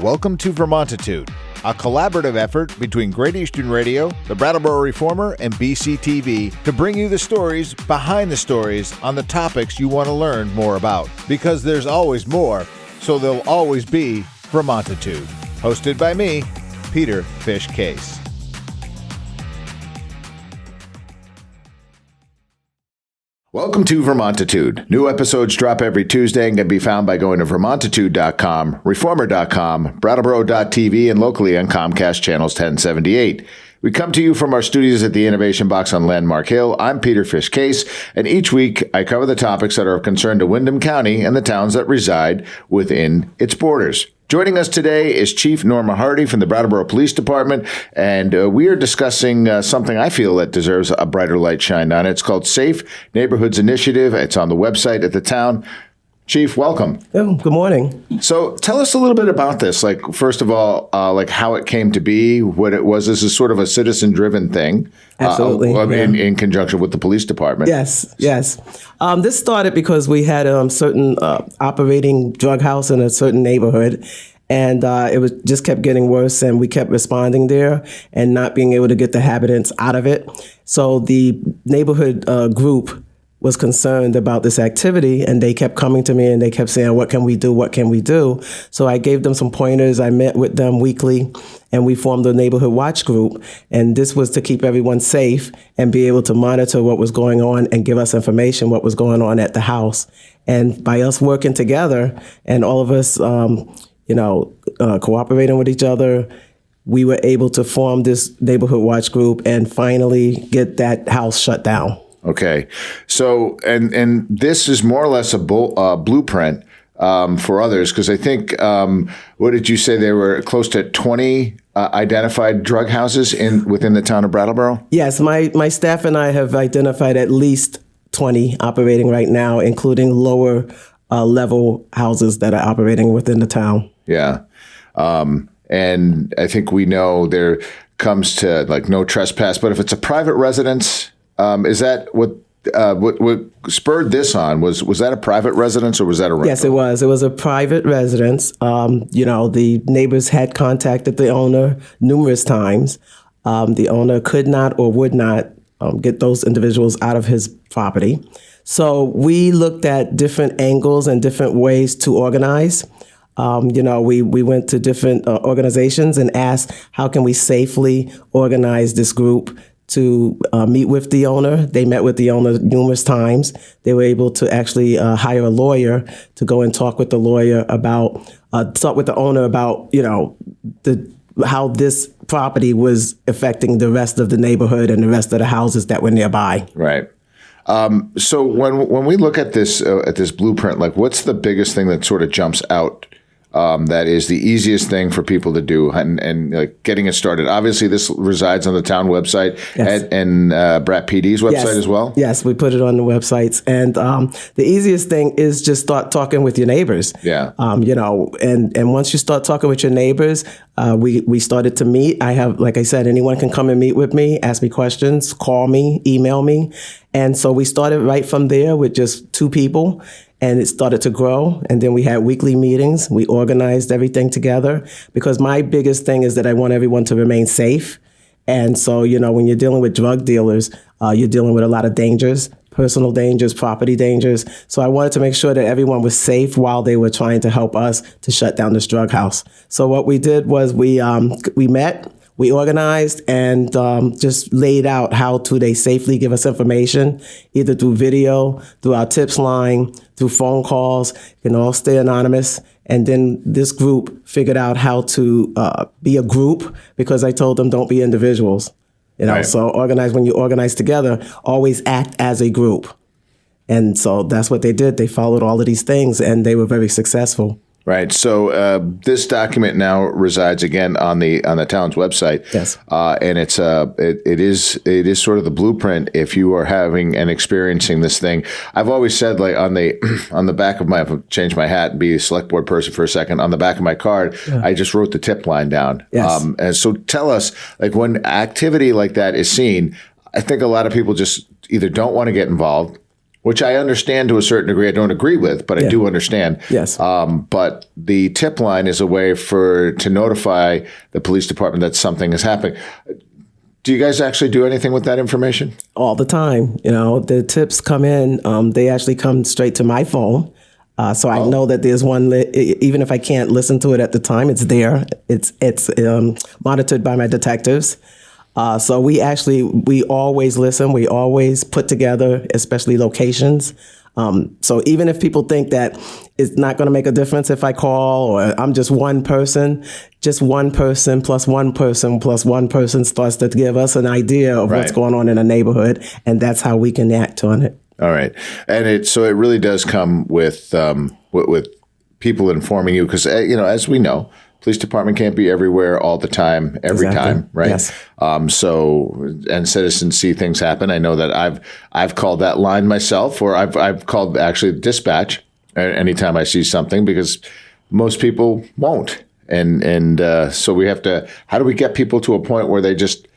Welcome to Vermontitude, a collaborative effort between Great Eastern Radio, the Brattleboro Reformer, and BCTV to bring you the stories behind the stories on the topics you want to learn more about. Because there's always more, so there'll always be Vermontitude. Hosted by me, Peter Fish Case. Welcome to Vermontitude. New episodes drop every Tuesday and can be found by going to Vermontitude.com, Reformer.com, Brattleboro.tv, and locally on Comcast Channels 1078. We come to you from our studios at the Innovation Box on Landmark Hill. I'm Peter Fish Case, and each week I cover the topics that are of concern to Windham County and the towns that reside within its borders. Joining us today is Chief Norma Hardy from the Brattleboro Police Department, and we are discussing something I feel that deserves a brighter light shined on. It's called Safe Neighborhoods Initiative. It's on the website at the town. Chief, welcome. Oh, good morning. So tell us a little bit about this. First of all, how it came to be, what it was. This is sort of a citizen-driven thing. Absolutely. In conjunction with the police department. Yes. This started because we had a certain operating drug house in a certain neighborhood, and it just kept getting worse, and we kept responding there and not being able to get the habitants out of it. So the neighborhood group was concerned about this activity, and they kept coming to me and they kept saying, what can we do? What can we do? So I gave them some pointers. I met with them weekly, and we formed a neighborhood watch group. And this was to keep everyone safe and be able to monitor what was going on and give us information what was going on at the house. And by us working together and all of us, cooperating with each other, we were able to form this neighborhood watch group and finally get that house shut down. Okay. So, and this is more or less a blueprint for others, because I think, what did you say? There were close to 20 identified drug houses within the town of Brattleboro? Yes. My staff and I have identified at least 20 operating right now, including lower level houses that are operating within the town. Yeah. And I think we know there comes to no trespass, but if it's a private residence, is that what spurred this on? Was that a private residence or was that a rental? Yes, it was. It was a private residence. The neighbors had contacted the owner numerous times. The owner could not or would not get those individuals out of his property. So we looked at different angles and different ways to organize. We went to different organizations and asked, how can we safely organize this group to meet with the owner? They met with the owner numerous times. They were able to actually hire a lawyer to go and talk with the owner about, how this property was affecting the rest of the neighborhood and the rest of the houses that were nearby. Right. So when we look at this blueprint, what's the biggest thing that sort of jumps out? That is the easiest thing for people to do and getting it started. Obviously, this resides on the town website. Yes. and Brat PD's website as well? Yes, we put it on the websites. And the easiest thing is just start talking with your neighbors. Yeah. And once you start talking with your neighbors, we started to meet. I have, like I said, anyone can come and meet with me, ask me questions, call me, email me. And so we started right from there with just 2 people. And it started to grow. And then we had weekly meetings. We organized everything together because my biggest thing is that I want everyone to remain safe. And so, when you're dealing with drug dealers, you're dealing with a lot of dangers, personal dangers, property dangers. So I wanted to make sure that everyone was safe while they were trying to help us to shut down this drug house. So what we did was we met. We organized and just laid out how to they safely give us information, either through video, through our tips line, through phone calls. You can all stay anonymous. And then this group figured out how to be a group because I told them don't be individuals. Right. So when you organize together, always act as a group. And so that's what they did. They followed all of these things and they were very successful. Right. So this document now resides again on the town's website. Yes. And it is sort of the blueprint if you are having and experiencing this thing. I've always said on the back of I've changed my hat and be a select board person for a second. On the back of my card, I just wrote the tip line down. Yes. And so tell us, when activity like that is seen, I think a lot of people just either don't want to get involved which I understand to a certain degree. I don't agree with, but I do understand. Yes. But the tip line is a way to notify the police department that something is happening. Do you guys actually do anything with that information? All the time. The tips come in. They actually come straight to my phone. So I know that there's one, even if I can't listen to it at the time, it's there. It's monitored by my detectives. So we always listen. We always put together, especially locations. So even if people think that it's not going to make a difference if I call or I'm just one person plus one person starts to give us an idea of what's going on in a neighborhood. And that's how we can act on it. All right. And it really does come with people informing you because, as we know, police department can't be everywhere all the time, every time, right? Yes. And citizens see things happen. I know that I've called that line myself, or I've called actually dispatch anytime I see something because most people won't. And so we have to. How do we get people to a point where they just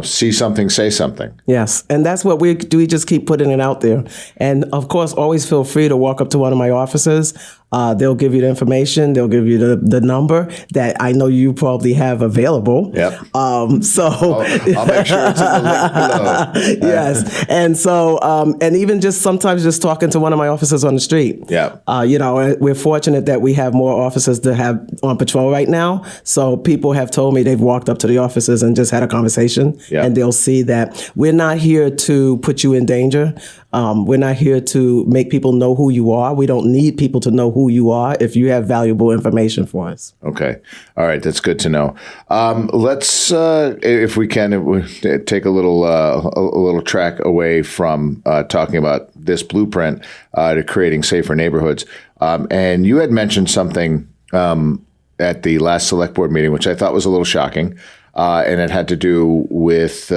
see something, say something? Yes. And that's what we do. We just keep putting it out there. And of course, always feel free to walk up to one of my officers. They'll give you the information. They'll give you the number that I know you probably have available. Yep. I'll make sure it's in the link below. Yes. And so, and even just sometimes just talking to one of my officers on the street. Yeah. We're fortunate that we have more officers to have on patrol right now. So people have told me they've walked up to the officers and just had a conversation. Yeah. And they'll see that we're not here to put you in danger. We're not here to make people know who you are. We don't need people to know who you are if you have valuable information for us. Okay. All right. That's good to know. Let's, if we can, take a little track away from talking about this blueprint to creating safer neighborhoods. And you had mentioned something at the last select board meeting, which I thought was a little shocking, and it had to do with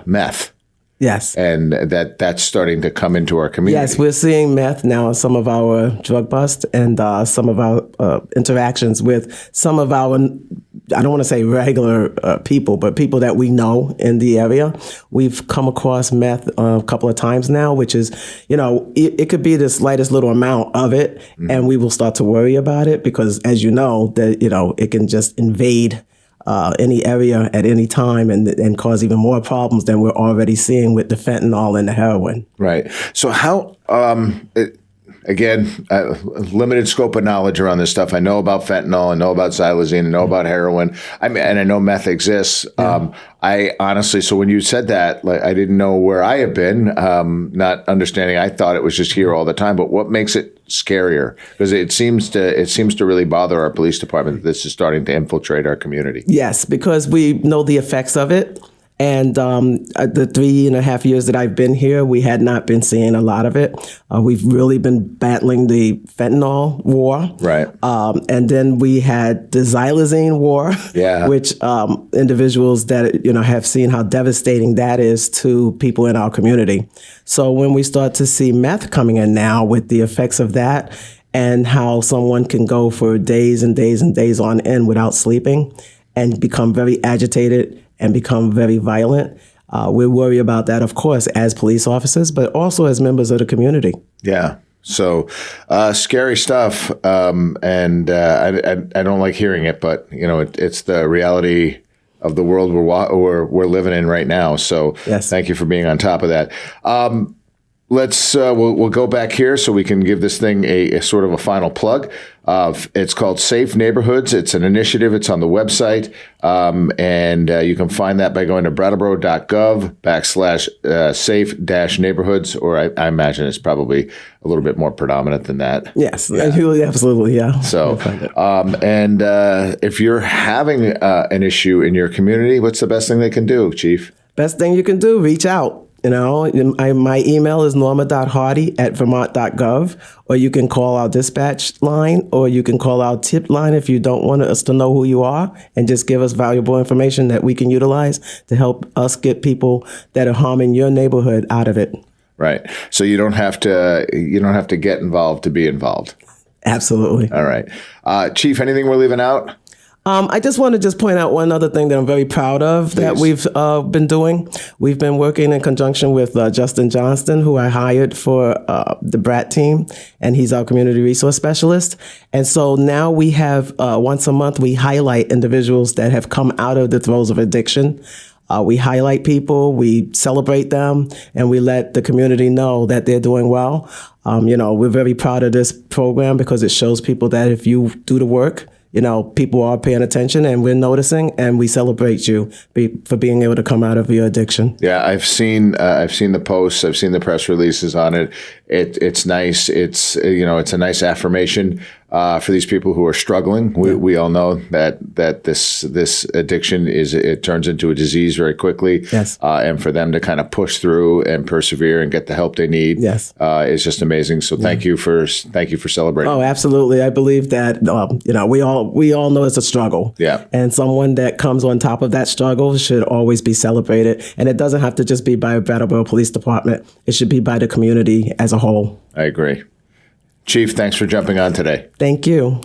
meth. Yes. And that's starting to come into our community. Yes, we're seeing meth now in some of our drug busts and some of our interactions with some of our, I don't want to say regular people, but people that we know in the area. We've come across meth a couple of times now, which is, it could be the slightest little amount of it, and we will start to worry about it because, as you know, that it can just invade any area at any time and cause even more problems than we're already seeing with the fentanyl and the heroin. Right. So how, limited scope of knowledge around this stuff. I know about fentanyl, I know about xylazine, I know about heroin. And I know meth exists. Yeah. I honestly, so when you said that, I didn't know where I have been, not understanding. I thought it was just here all the time. But what makes it scarier? Because it seems to really bother our police department that this is starting to infiltrate our community. Yes, because we know the effects of it. And the 3.5 years that I've been here, we had not been seeing a lot of it. We've really been battling the fentanyl war. Right. And then we had the xylazine war, which individuals that, have seen how devastating that is to people in our community. So when we start to see meth coming in now with the effects of that and how someone can go for days and days and days on end without sleeping and become very agitated and become very violent. We worry about that, of course, as police officers, but also as members of the community. Yeah. So scary stuff. And I don't like hearing it, but, it's the reality of the world we're living in right now. So Thank you for being on top of that. We'll go back here so we can give this thing a sort of a final plug. It's called Safe Neighborhoods. It's an initiative. It's on the website. And you can find that by going to brattleboro.gov/safe-neighborhoods, or I imagine it's probably a little bit more predominant than that. Yes, absolutely, yeah. So, if you're having an issue in your community, what's the best thing they can do, Chief? Best thing you can do, reach out. My email is norma.hardy@vermont.gov, or you can call our dispatch line, or you can call our tip line if you don't want us to know who you are, and just give us valuable information that we can utilize to help us get people that are harming your neighborhood out of it. Right. So you don't have to get involved to be involved. Absolutely. All right. Chief, anything we're leaving out? I just want to just point out one other thing that I'm very proud of that we've been doing. We've been working in conjunction with Justin Johnston, who I hired for the BRAT team, and he's our community resource specialist. And so now we have once a month, we highlight individuals that have come out of the throes of addiction. We highlight people, we celebrate them, and we let the community know that they're doing well. We're very proud of this program because it shows people that if you do the work, people are paying attention and we're noticing, and we celebrate you for being able to come out of your addiction. Yeah, I've seen the posts, I've seen the press releases on it. It's nice. It's a nice affirmation for these people who are struggling. We all know that this addiction it turns into a disease very quickly. Yes. And for them to kind of push through and persevere and get the help they need. Yes. Is just amazing. So thank you for celebrating. Oh, absolutely. I believe that we all know it's a struggle. Yeah. And someone that comes on top of that struggle should always be celebrated. And it doesn't have to just be by Brattleboro Police Department. It should be by the community as a whole. I agree. Chief, thanks for jumping on today. Thank you.